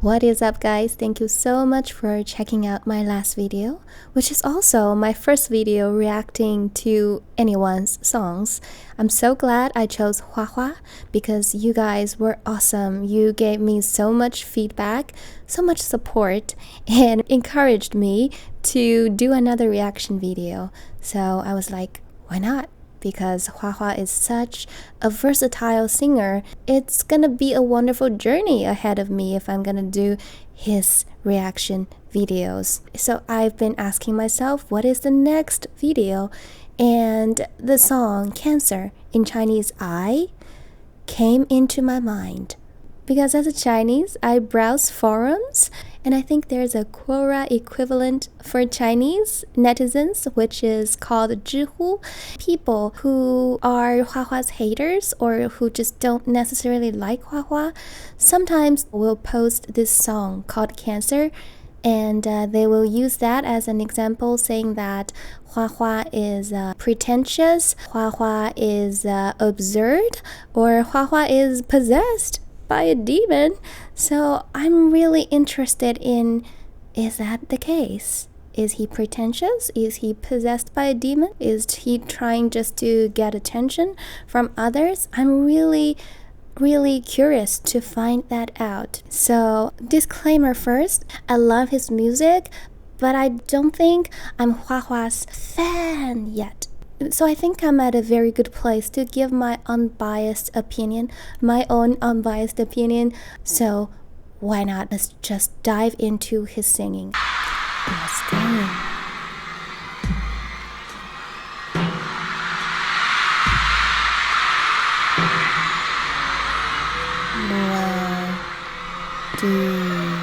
What is up, guys? Thank you so much for checking out my last video, which is also my first video reacting to anyone's songs. I'm so glad I chose Hua because you guys were awesome. You gave me so much feedback, so much support, and encouraged me to do another reaction video. So I was like, why not? Because Hua is such a versatile singer. It's gonna be a wonderful journey ahead of me if I'm gonna do his reaction videos. So I've been asking myself, what is the next video? And the song Cancer, in Chinese I, came into my mind. Because as a Chinese, I browse forums, and I think there's a Quora equivalent for Chinese netizens, which is called Zhihu. People who are Hua's haters or who just don't necessarily like Hua sometimes will post this song called Cancer, and they will use that as an example, saying that Hua is pretentious, Hua is absurd, or Hua is possessed by a demon. So I'm really interested in, is that the case? Is he pretentious? Is he possessed by a demon? Is he trying just to get attention from others? I'm really curious to find that out. So disclaimer first, I love his music, but I don't think I'm Hua's fan yet. So I think I'm at a very good place to give my unbiased opinion, my own unbiased opinion. So why not? Let's just dive into his singing. Let's go. Wow, dude.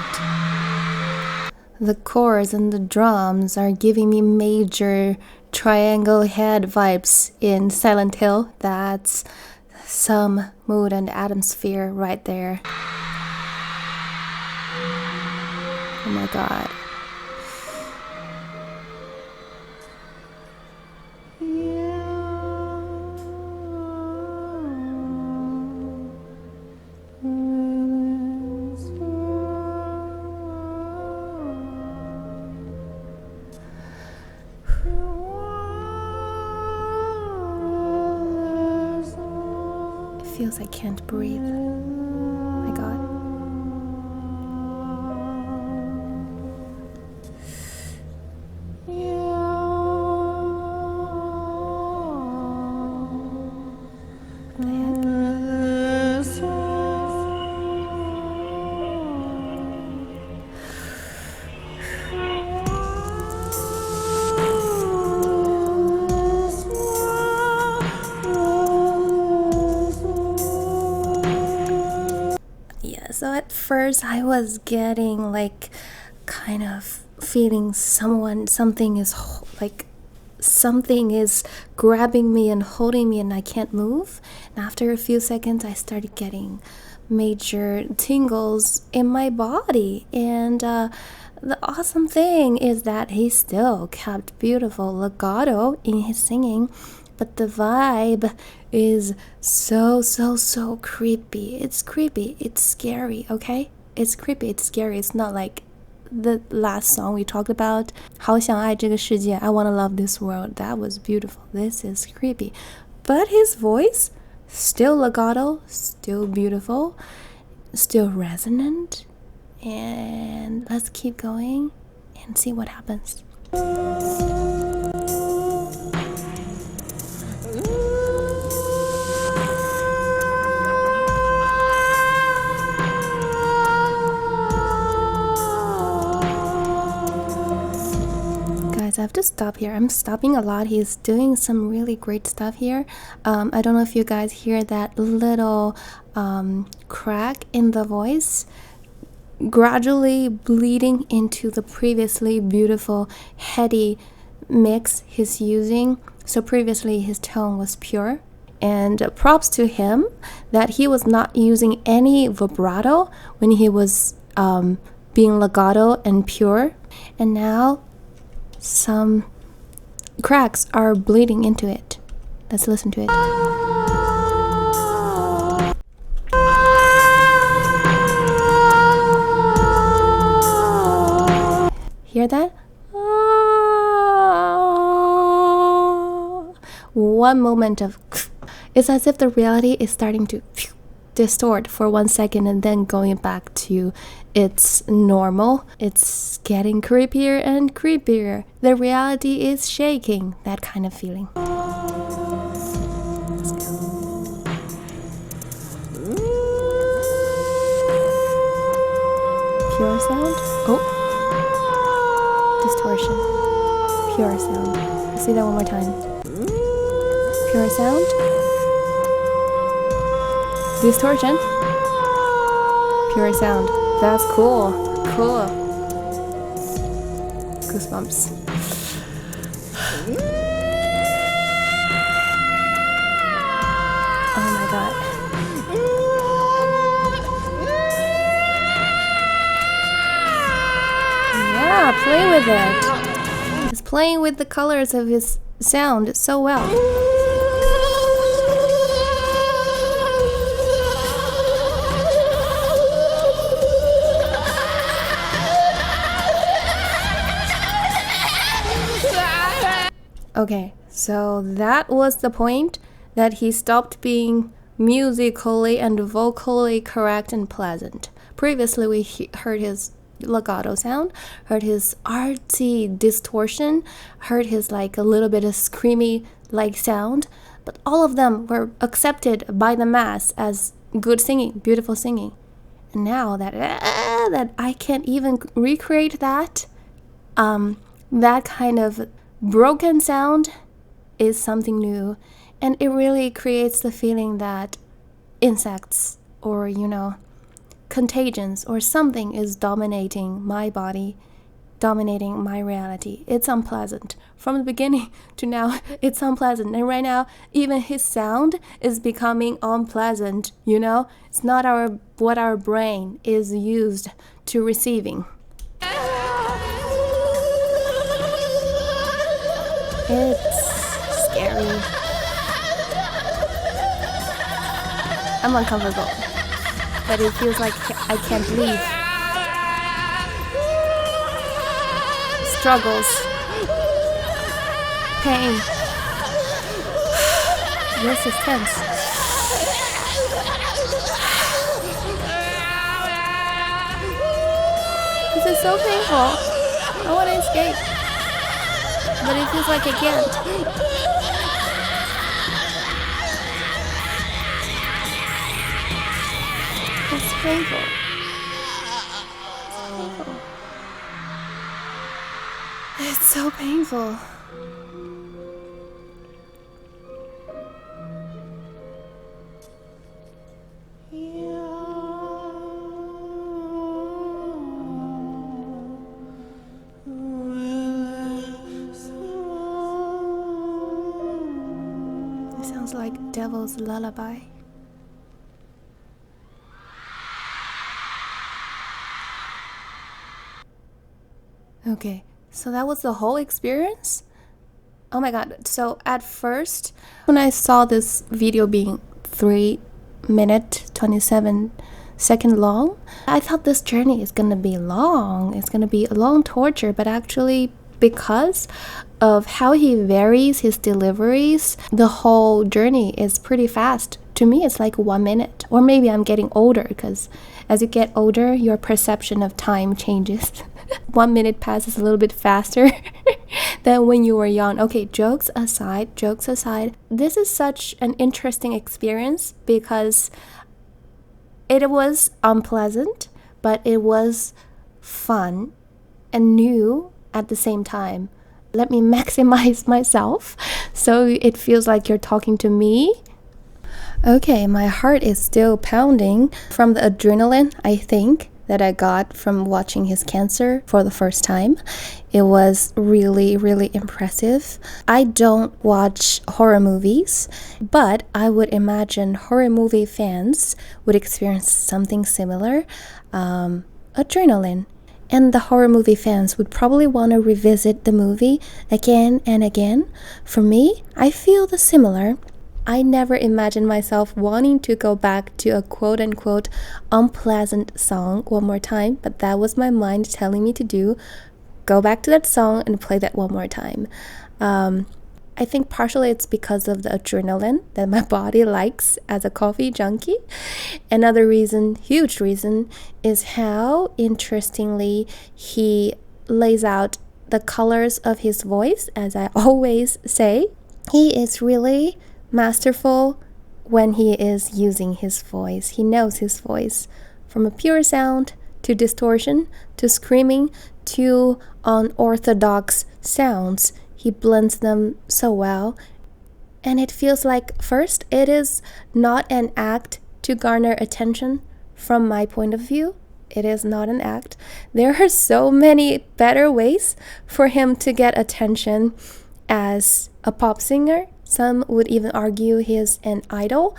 The chords and the drums are giving me major triangle head vibes in Silent Hill. That's some mood and atmosphere right there. Oh my god. Feels I can't breathe. Oh my god. What the heck? So at first I was getting like kind of feeling something is grabbing me and holding me and I can't move. And after a few seconds I started getting major tingles in my body. And the awesome thing is that he still kept beautiful legato in his singing. But the vibe is so creepy. It's creepy. It's scary, okay? It's creepy. It's scary. It's not like the last song we talked about. 好想爱这个世界. I want to love this world. That was beautiful. This is creepy. But his voice, still legato, still beautiful, still resonant. And let's keep going and see what happens. I have to stop here. I'm stopping a lot. He's doing some really great stuff here. I don't know if you guys hear that little crack in the voice gradually bleeding into the previously beautiful heady mix he's using. So previously his tone was pure, and props to him that he was not using any vibrato when he was being legato and pure, and now some cracks are bleeding into it. Let's listen to it. hear that? One moment of it's as if the reality is starting to distort for 1 second and then going back to its normal. It's getting creepier and creepier. The reality is shaking. That kind of feeling. Let's go. Pure sound. Oh. Distortion. Pure sound. Let's see that one more time. Pure sound. Distortion. Pure sound. That's cool. Cool. Goosebumps. Oh my god. Yeah, play with it. He's playing with the colors of his sound so well. Okay, so that was the point that he stopped being musically and vocally correct and pleasant. Previously, we heard his legato sound, heard his artsy distortion, heard his like a little bit of screamy like sound, but all of them were accepted by the mass as good singing, beautiful singing. And now that I can't even recreate that, that kind of broken sound is something new, and it really creates the feeling that insects or contagions or something is dominating my body, dominating my reality. It's unpleasant. From the beginning to now, it's unpleasant. And right now, even his sound is becoming unpleasant, It's not what our brain is used to receiving. It's scary. I'm uncomfortable, but it feels like I can't leave. Struggles. Pain. This is tense. This is so painful. I want to escape, but it feels like I can't. It's painful. It's so painful. It sounds like devil's lullaby. Okay, so that was the whole experience? Oh my god, so at first, when I saw this video being 3-minute, 27-second long, I thought this journey is gonna be long. It's gonna be a long torture, but actually, because of how he varies his deliveries, the whole journey is pretty fast. To me, it's like 1 minute. Or maybe I'm getting older, because as you get older, your perception of time changes. 1 minute passes a little bit faster than when you were young. Okay, jokes aside, this is such an interesting experience because it was unpleasant, but it was fun and new at the same time. Let me maximize myself so it feels like you're talking to me. Okay, my heart is still pounding from the adrenaline, I think, that I got from watching his cancer for the first time. It was really, really impressive. I don't watch horror movies, but I would imagine horror movie fans would experience something similar, adrenaline. And the horror movie fans would probably want to revisit the movie again and again. For me, I feel the similar. I never imagined myself wanting to go back to a quote-unquote unpleasant song one more time, but that was my mind telling me to do go back to that song and play that one more time. I think partially it's because of the adrenaline that my body likes as a coffee junkie. Another reason, huge reason, is how interestingly he lays out the colors of his voice. As I always say, he is really masterful when he is using his voice. He knows his voice, from a pure sound to distortion to screaming to unorthodox sounds. He blends them so well, and it feels like, first, it is not an act to garner attention. From my point of view, it is not an act. There are so many better ways for him to get attention as a pop singer. Some would even argue he is an idol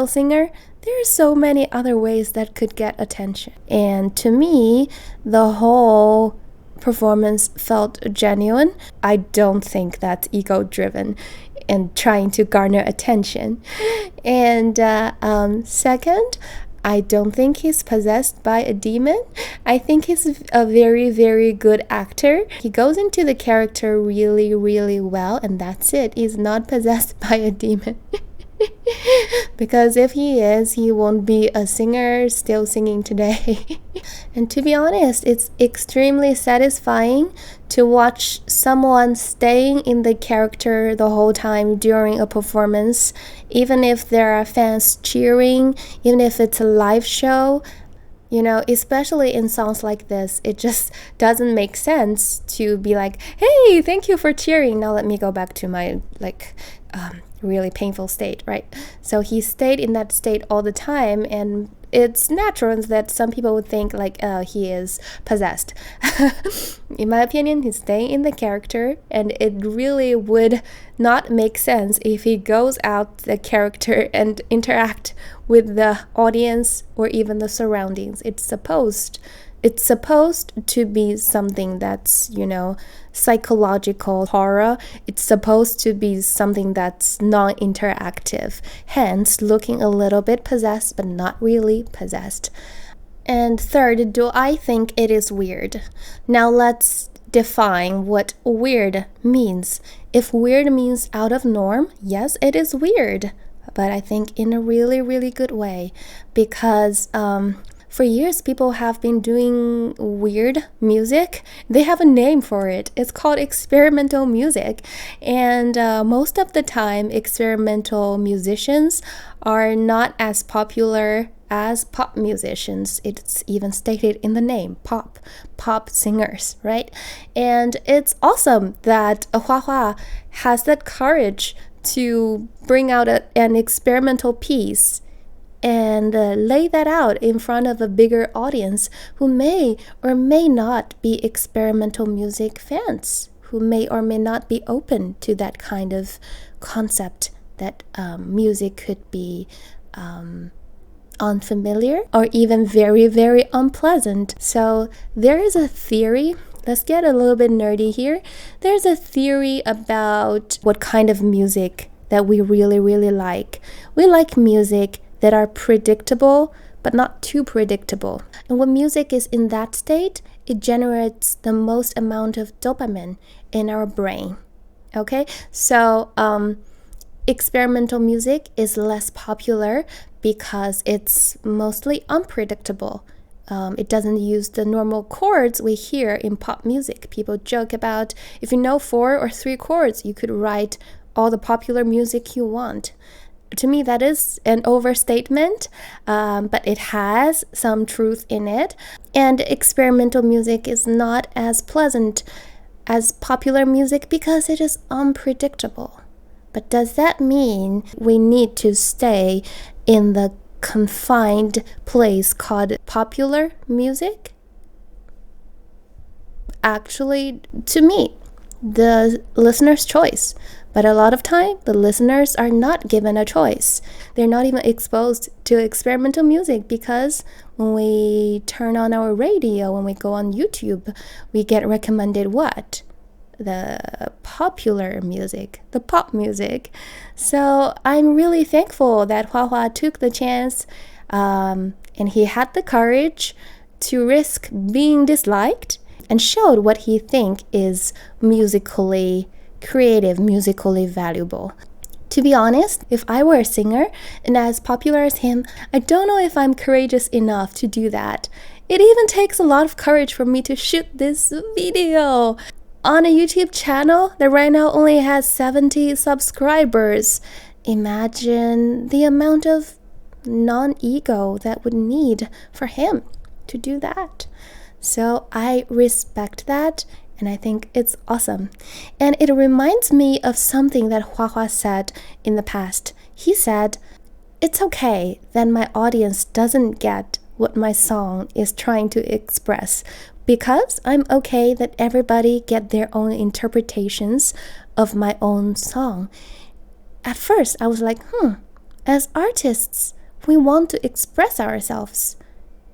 singer. There are so many other ways that could get attention. And to me, the whole performance felt genuine. I don't think that's ego-driven and trying to garner attention. And second, I don't think he's possessed by a demon. I think he's a very, very good actor. He goes into the character really, really well, and that's it. He's not possessed by a demon. Because if he is, he won't be a singer still singing today. And to be honest, it's extremely satisfying to watch someone staying in the character the whole time during a performance, even if there are fans cheering, even if it's a live show. You know, especially in songs like this, it just doesn't make sense to be like, hey, thank you for cheering. Now let me go back to my really painful state, right? So he stayed in that state all the time, and it's natural that some people would think like, he is possessed. In my opinion, he's staying in the character, and it really would not make sense if he goes out the character and interact with the audience or even the surroundings. It's supposed to be something that's, you know, psychological horror. It's supposed to be something that's non-interactive, hence looking a little bit possessed but not really possessed. And third, do I think it is weird? Now let's define what weird means. If weird means out of norm, yes, it is weird, but I think in a really, really good way, because for years, people have been doing weird music. They have a name for it. It's called experimental music. And most of the time, experimental musicians are not as popular as pop musicians. It's even stated in the name, pop singers, right? And it's awesome that Hua Hua has that courage to bring out an experimental piece and lay that out in front of a bigger audience who may or may not be experimental music fans, who may or may not be open to that kind of concept that music could be unfamiliar or even very, very unpleasant. So there is a theory. Let's get a little bit nerdy here. There's a theory about what kind of music that we really, really like. We like music that are predictable, but not too predictable. And when music is in that state, it generates the most amount of dopamine in our brain. Okay, so experimental music is less popular because it's mostly unpredictable. It doesn't use the normal chords we hear in pop music. People joke about, if you know 4 or 3 chords, you could write all the popular music you want. To me, that is an overstatement, but it has some truth in it. And experimental music is not as pleasant as popular music because it is unpredictable. But does that mean we need to stay in the confined place called popular music? Actually, to me, the listener's choice. But a lot of time, the listeners are not given a choice. They're not even exposed to experimental music because when we turn on our radio, when we go on YouTube, we get recommended what? The popular music, the pop music. So I'm really thankful that Hua Hua took the chance and he had the courage to risk being disliked and showed what he think is musically creative, musically valuable. To be honest, if I were a singer and as popular as him, I don't know if I'm courageous enough to do that. It even takes a lot of courage for me to shoot this video on a YouTube channel that right now only has 70 subscribers. Imagine the amount of non-ego that would need for him to do that. So I respect that, and I think it's awesome. And it reminds me of something that Hua said in the past. He said, "It's okay that my audience doesn't get what my song is trying to express, because I'm okay that everybody get their own interpretations of my own song." At first, I was like, as artists, we want to express ourselves.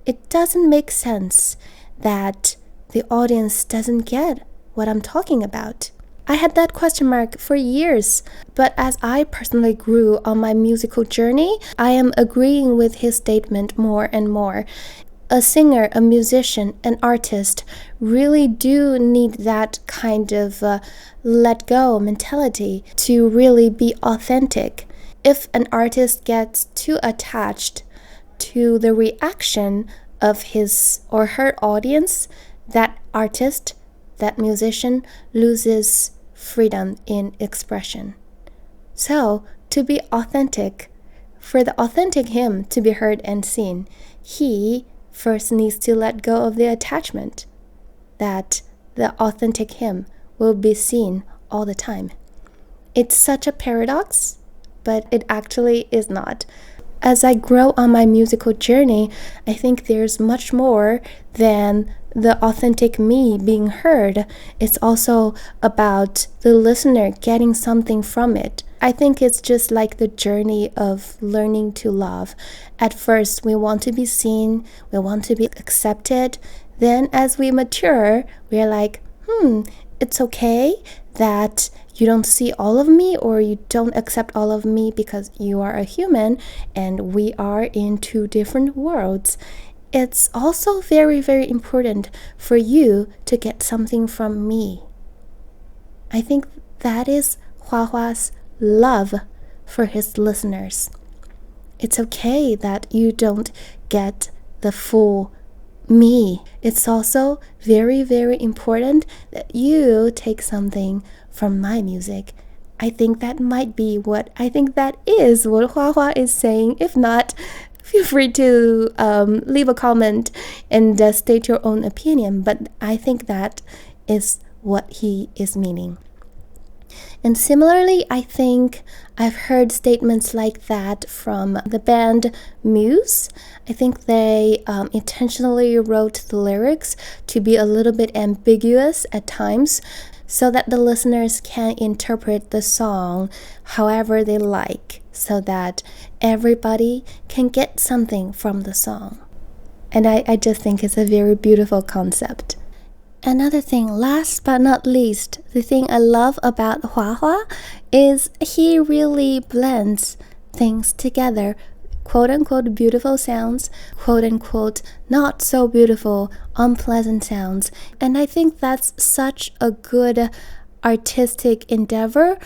It doesn't make sense that the audience doesn't get what I'm talking about. I had that question mark for years, but as I personally grew on my musical journey, I am agreeing with his statement more and more. A singer, a musician, an artist really do need that kind of let go mentality to really be authentic. If an artist gets too attached to the reaction of his or her audience, that artist, that musician loses freedom in expression. So, to be authentic, for the authentic him to be heard and seen, he first needs to let go of the attachment that the authentic him will be seen all the time. It's such a paradox, but it actually is not. As I grow on my musical journey, I think there's much more than the authentic me being heard. It's also about the listener getting something from it. I think it's just like the journey of learning to love. At first, we want to be seen, we want to be accepted. Then as we mature, we're like, it's okay that you don't see all of me or you don't accept all of me because you are a human and we are in two different worlds. It's also very, very important for you to get something from me. I think that is Hua's love for his listeners. It's okay that you don't get the full me. It's also very, very important that you take something from my music. I think that is what Hua is saying. If not, feel free to leave a comment and state your own opinion. But I think that is what he is meaning. And similarly, I think I've heard statements like that from the band Muse. I think they intentionally wrote the lyrics to be a little bit ambiguous at times so that the listeners can interpret the song however they like, so that everybody can get something from the song. And I just think it's a very beautiful concept. Another thing, last but not least, the thing I love about Hua is he really blends things together. Quote-unquote beautiful sounds, quote-unquote not so beautiful, unpleasant sounds. And I think that's such a good artistic endeavor,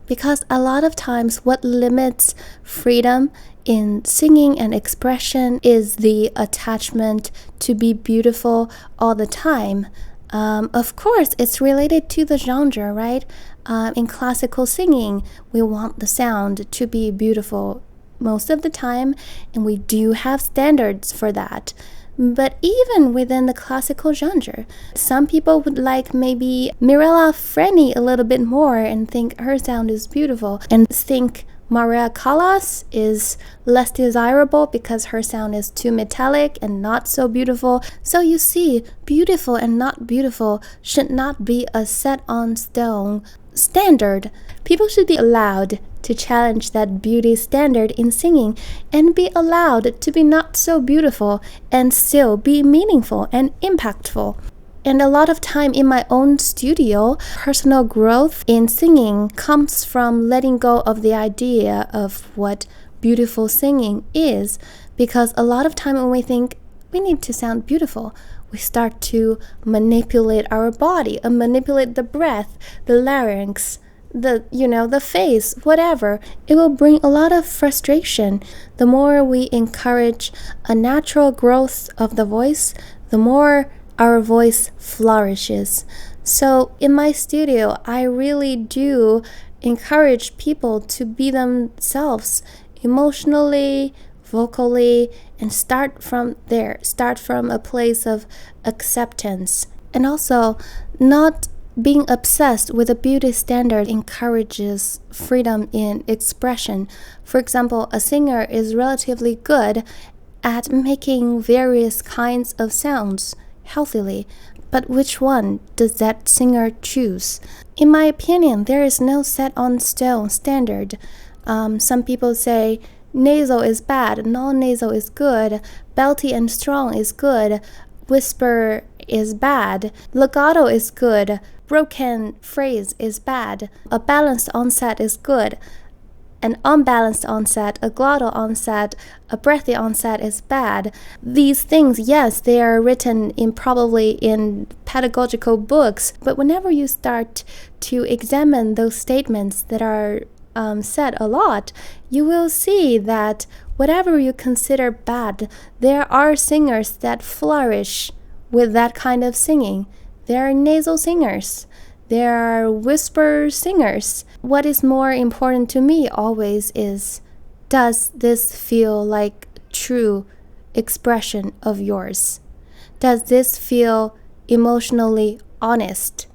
because a lot of times what limits freedom in singing and expression is the attachment to be beautiful all the time. Of course, it's related to the genre, right? In classical singing, we want the sound to be beautiful most of the time, and we do have standards for that. But even within the classical genre, some people would like maybe Mirella Freni a little bit more and think her sound is beautiful, and think Maria Callas is less desirable because her sound is too metallic and not so beautiful. So you see, beautiful and not beautiful should not be a set on stone standard. People should be allowed to challenge that beauty standard in singing and be allowed to be not so beautiful and still be meaningful and impactful. And a lot of time in my own studio, personal growth in singing comes from letting go of the idea of what beautiful singing is, because a lot of time when we think we need to sound beautiful, we start to manipulate our body, manipulate the breath, the larynx, the face, whatever. It will bring a lot of frustration. The more we encourage a natural growth of the voice, the more our voice flourishes. So in my studio, I really do encourage people to be themselves emotionally, vocally, and start from there. Start from a place of acceptance. And also, not being obsessed with a beauty standard encourages freedom in expression. For example, a singer is relatively good at making various kinds of sounds healthily, but which one does that singer choose? In my opinion, there is no set on stone standard. Some people say nasal is bad, non-nasal is good, belty and strong is good, whisper is bad, legato is good, broken phrase is bad, a balanced onset is good, an unbalanced onset, a glottal onset, a breathy onset is bad. These things, yes, they are written probably in pedagogical books, but whenever you start to examine those statements that are said a lot, you will see that whatever you consider bad, there are singers that flourish with that kind of singing. There are nasal singers. There are whisper singers. What is more important to me always is, does this feel like true expression of yours? Does this feel emotionally honest?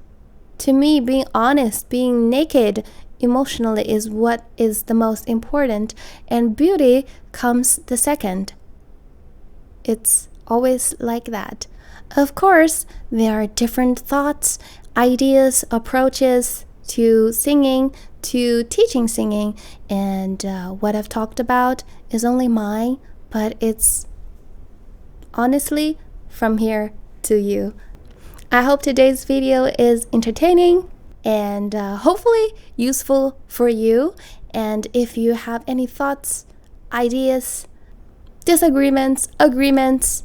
To me, being honest, being naked emotionally is what is the most important, and beauty comes the second. It's always like that. Of course, there are different thoughts, ideas, approaches to singing, to teaching singing, and what I've talked about is only mine, but it's honestly from here to you. I hope today's video is entertaining and hopefully useful for you. And if you have any thoughts, ideas, disagreements, agreements,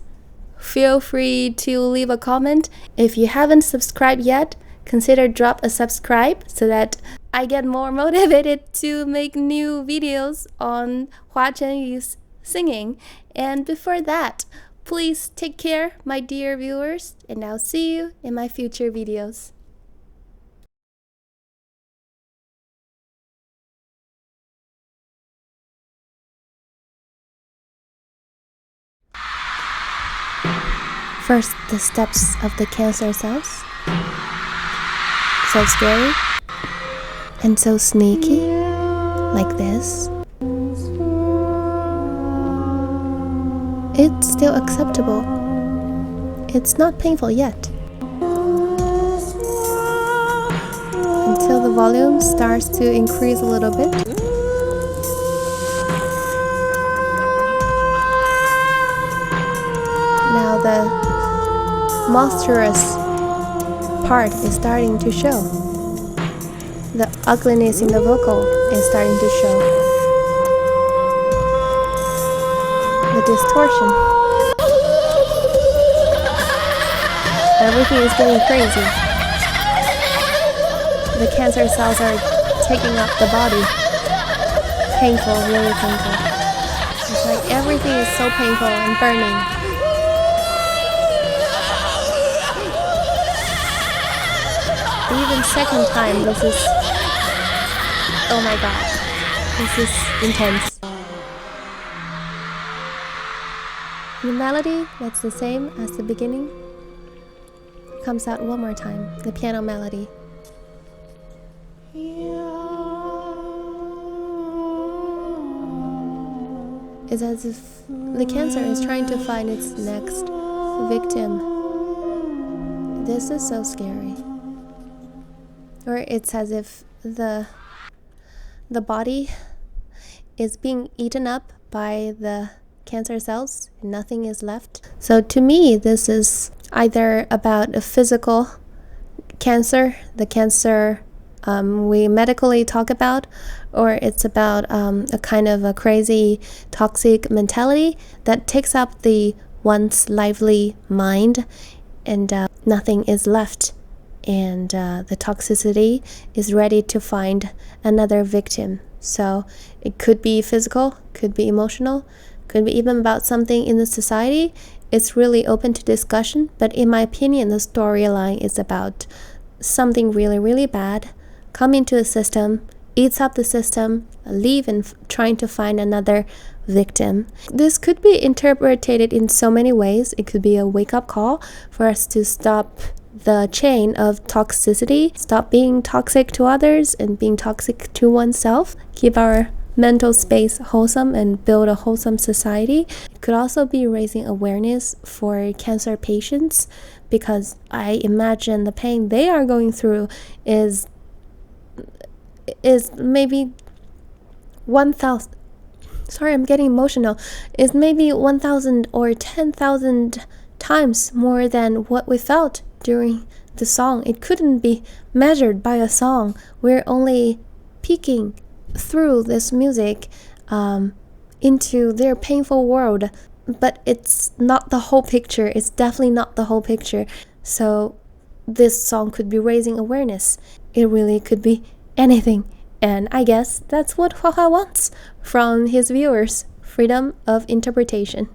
feel free to leave a comment. If you haven't subscribed yet, consider drop a subscribe so that I get more motivated to make new videos on Hua Chen's singing. And before that, please take care, my dear viewers, and I'll see you in my future videos. First, the steps of the cancer cells. So scary and so sneaky, like this. It's still acceptable. It's not painful yet. Until the volume starts to increase a little bit. Now the monstrous part is starting to show. The ugliness in the vocal is starting to show. The distortion. Everything is getting crazy. The cancer cells are taking up the body. Painful, really painful. It's like everything is so painful and burning. Even second time, this is, oh my god, this is intense. The melody, that's the same as the beginning, comes out one more time, the piano melody. It's as if the cancer is trying to find its next victim. This is so scary. Or it's as if the body is being eaten up by the cancer cells. Nothing is left. So to me, this is either about a physical cancer, the cancer we medically talk about, or it's about a kind of a crazy toxic mentality that takes up the once lively mind and nothing is left, and the toxicity is ready to find another victim. So it could be physical, could be emotional, could be even about something in the society. It's really open to discussion, but in my opinion, the storyline is about something really, really bad come into a system, eats up the system, leave, and trying to find another victim. This could be interpreted in so many ways. It could be a wake-up call for us to stop the chain of toxicity, stop being toxic to others and being toxic to oneself, keep our mental space wholesome and build a wholesome society. It could also be raising awareness for cancer patients, because I imagine the pain they are going through is maybe 1,000, sorry, I'm getting emotional, is maybe 1,000 or 10,000 times more than what we felt during the song. It couldn't be measured by a song. We're only peeking through this music into their painful world, but it's not the whole picture. It's definitely not the whole picture. So this song could be raising awareness. It really could be anything, and I guess that's what Hua wants from his viewers: freedom of interpretation.